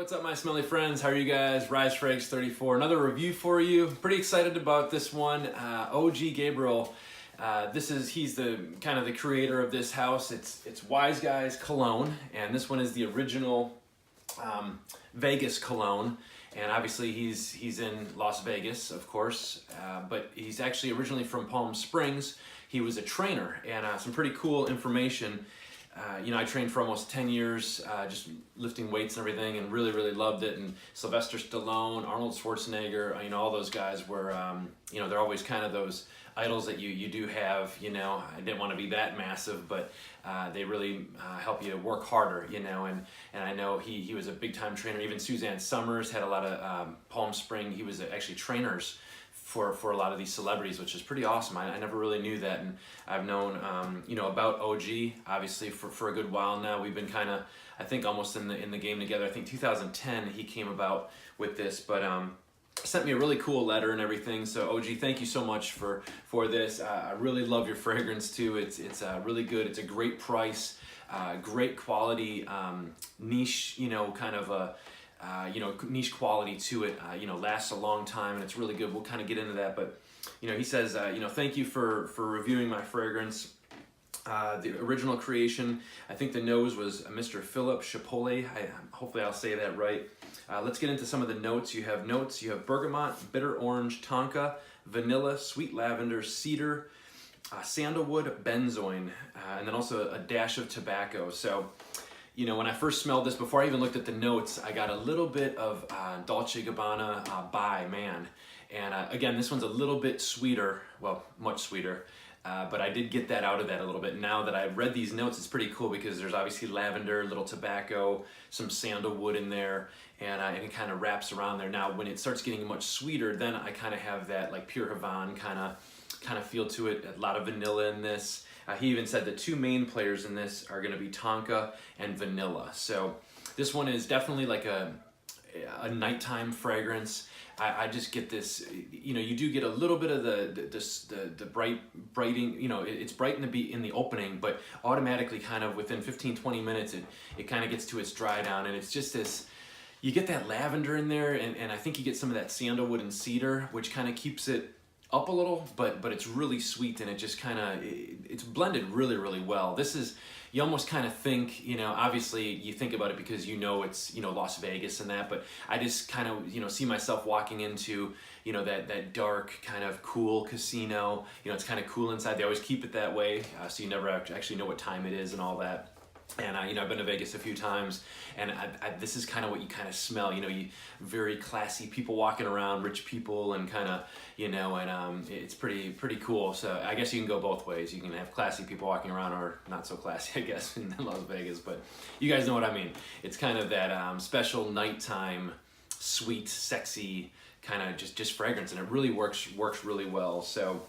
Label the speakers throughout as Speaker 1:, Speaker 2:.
Speaker 1: What's up, my smelly friends? How are you guys? Rise Frags 34, another review for you. Pretty excited about this one. OG Gabriel. He's the kind of the creator of this house. It's Wiseguys Cologne, and this one is the original Vegas Cologne. And obviously he's in Las Vegas, of course, but he's actually originally from Palm Springs. He was a trainer, and some pretty cool information. I trained for almost 10 years, just lifting weights and everything, and really loved it. And Sylvester Stallone, Arnold Schwarzenegger, all those guys were, they're always kind of those idols that you do have. I didn't want to be that massive, but they really help you work harder, and I know he was a big time trainer. Even Suzanne Summers had a lot of Palm Spring. He was actually trainers for a lot of these celebrities, which is pretty awesome. I never really knew that, and I've known about OG obviously for a good while now. We've been kind of, I think, almost in the game together. I think 2010 he came about with this, but sent me a really cool letter and everything. So OG, thank you so much for this. I really love your fragrance too. It's really good. It's a great price, great quality, niche, kind of a niche quality to it, lasts a long time, and it's really good. We'll kind of get into that, but, he says, thank you for reviewing my fragrance. The original creation, I think the nose was Mr. Philip Chipotle. Hopefully I'll say that right. Let's get into some of the notes. You have bergamot, bitter orange, tonka, vanilla, sweet lavender, cedar, sandalwood, benzoin, and then also a dash of tobacco. So, when I first smelled this, before I even looked at the notes, I got a little bit of Dolce & Gabbana by Man. And again, this one's a little bit sweeter, well, much sweeter, but I did get that out of that a little bit. Now that I've read these notes, it's pretty cool because there's obviously lavender, little tobacco, some sandalwood in there, and it kind of wraps around there. Now, when it starts getting much sweeter, then I kind of have that like Pure Havana kind of feel to it, a lot of vanilla in this. He even said the two main players in this are going to be tonka and vanilla. So this one is definitely like a nighttime fragrance. I just get this, you do get a little bit of the brighting, it's bright in the opening, but automatically kind of within 15-20 minutes, it kind of gets to its dry down, and it's just this, you get that lavender in there, and I think you get some of that sandalwood and cedar, which kind of keeps it up a little, but it's really sweet, and it just kind of, it's blended really well. This is, you almost kind of think, obviously you think about it because it's, Las Vegas and that, but I just kind of, see myself walking into, that dark kind of cool casino. It's kind of cool inside. They always keep it that way, so you never actually know what time it is and all that. And I've been to Vegas a few times, and this is kind of what you kind of smell. You very classy people walking around, rich people, and kind of, and it's pretty cool. So I guess you can go both ways. You can have classy people walking around, or not so classy, I guess, in Las Vegas. But you guys know what I mean. It's kind of that special nighttime, sweet, sexy kind of just fragrance, and it really works really well. So.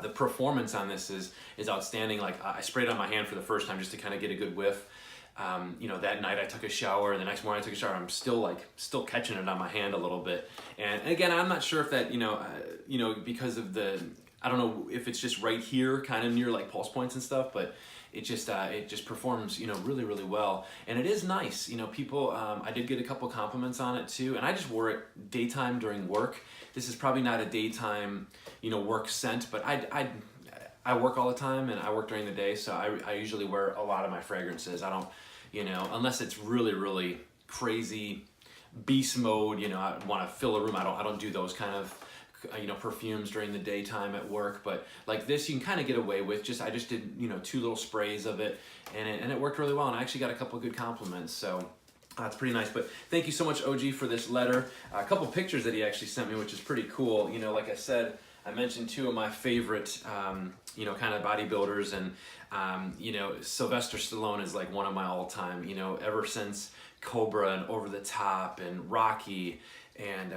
Speaker 1: The performance on this is outstanding. Like, I sprayed it on my hand for the first time just to kind of get a good whiff. That night I took a shower, the next morning I took a shower. I'm still catching it on my hand a little bit. And again, I'm not sure if that, because of I don't know if it's just right here, kind of near like pulse points and stuff, but it just performs, really well. And it is nice. People, I did get a couple compliments on it too, and I just wore it daytime during work. This is probably not a daytime, work scent, but I work all the time, and I work during the day, so I usually wear a lot of my fragrances. I don't, unless it's really crazy beast mode, I want to fill a room. I don't do those kind of, perfumes during the daytime at work. But like this, you can kind of get away with I just did, 2 little sprays of it, and it worked really well, and I actually got a couple good compliments. So it's pretty nice. But thank you so much, OG, for this letter. A couple pictures that he actually sent me, which is pretty cool. Like I said, I mentioned 2 of my favorite, kind of bodybuilders, and, Sylvester Stallone is like one of my all-time, ever since Cobra and Over the Top and Rocky and,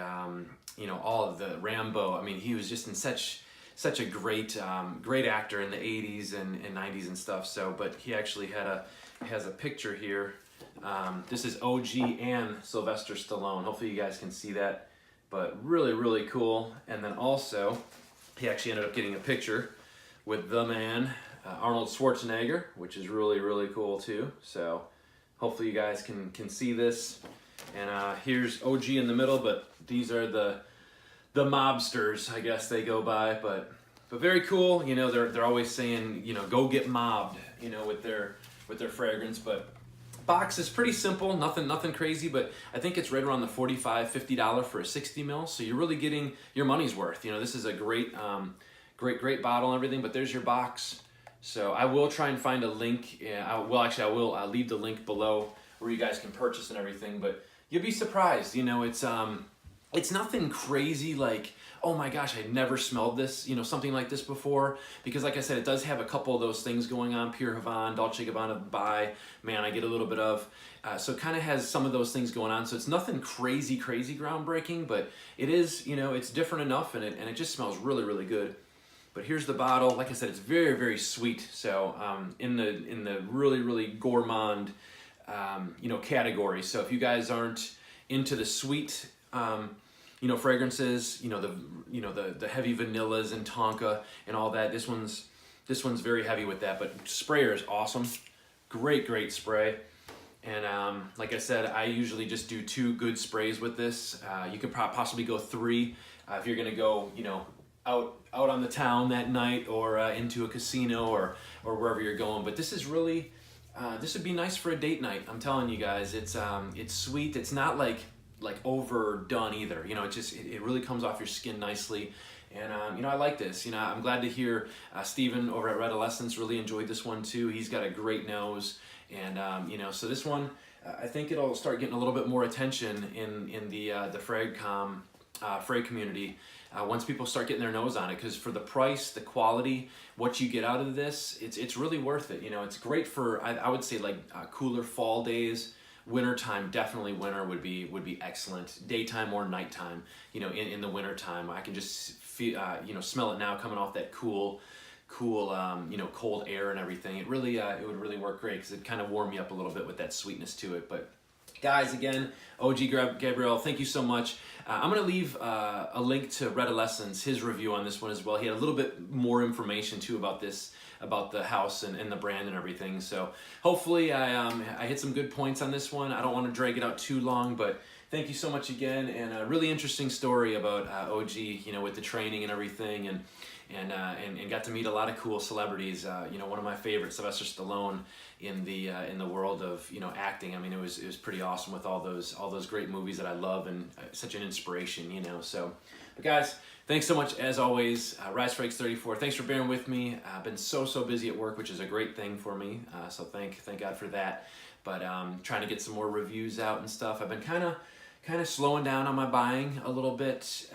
Speaker 1: all of the Rambo. I mean, he was just in such a great actor in the 80s and 90s and stuff. So, but he actually has a picture here. This is OG and Sylvester Stallone. Hopefully you guys can see that, but really cool. And then also, he actually ended up getting a picture with the man, Arnold Schwarzenegger, which is really cool too. So hopefully you guys can see this. And here's OG in the middle, but these are the mobsters, I guess they go by. But very cool. You know, they're always saying, you know, go get mobbed, you know, with their fragrance. But box is pretty simple, nothing crazy, but I think it's right around the $45-50 for a 60 ml. So you're really getting your money's worth. You know, this is a great bottle and everything. But there's your box. So I will try and find a link. I will leave the link below where you guys can purchase and everything. But you'll be surprised. You know, it's nothing crazy like, oh my gosh, I never smelled this, you know, something like this before. Because like I said, it does have a couple of those things going on. Pure Havana, Dolce & Gabbana by, man, I get a little bit of. So it kind of has some of those things going on. So it's nothing crazy groundbreaking, but it is, you know, it's different enough, and it just smells really good. But here's the bottle. Like I said, it's very sweet. So in the really gourmand, you know, category. So if you guys aren't into the sweet, you know, fragrances, you know, the heavy vanillas and tonka and all that, this one's very heavy with that. But sprayer is awesome, great spray. And like I said, I usually just do 2 good sprays with this. You could possibly go 3 if you're gonna go, you know, out on the town that night, or into a casino, or wherever you're going. But this is really, this would be nice for a date night. I'm telling you guys, it's sweet. It's not like overdone either. You know, it really comes off your skin nicely. And you know, I like this. You know, I'm glad to hear Steven over at Red Adolescence really enjoyed this one too. He's got a great nose, and you know, so this one, I think it'll start getting a little bit more attention in the frag community once people start getting their nose on it. Because for the price, the quality, what you get out of this, it's really worth it. You know, it's great for, I would say, like cooler fall days. Wintertime, definitely winter would be excellent. Daytime or nighttime, you know, in the wintertime, I can just feel, you know, smell it now coming off that cool, you know, cold air and everything. It really, it would really work great because it kind of warm me up a little bit with that sweetness to it. But guys, again, OG Gabriel, thank you so much. I'm going to leave a link to Red Adolescence, his review on this one as well. He had a little bit more information too about this, about the house and the brand and everything. So hopefully I hit some good points on this one. I don't want to drag it out too long, but thank you so much again. And a really interesting story about OG, you know, with the training and everything, and got to meet a lot of cool celebrities. You know, one of my favorites, Sylvester Stallone, in the world of, you know, acting. I mean, it was pretty awesome with all those great movies that I love, and such an inspiration, you know. So, but guys, thanks so much as always. RiseFreaks34, thanks for bearing with me. I've been so busy at work, which is a great thing for me. So thank God for that. But trying to get some more reviews out and stuff. I've been kind of slowing down on my buying a little bit.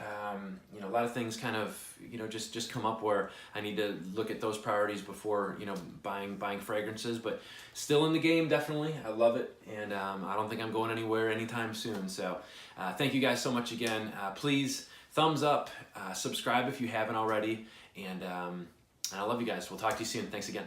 Speaker 1: You know, a lot of things kind of, you know, just come up where I need to look at those priorities before, you know, buying fragrances. But still in the game, definitely. I love it, and I don't think I'm going anywhere anytime soon. So thank you guys so much again. Please thumbs up, subscribe if you haven't already, and I love you guys. We'll talk to you soon. Thanks again.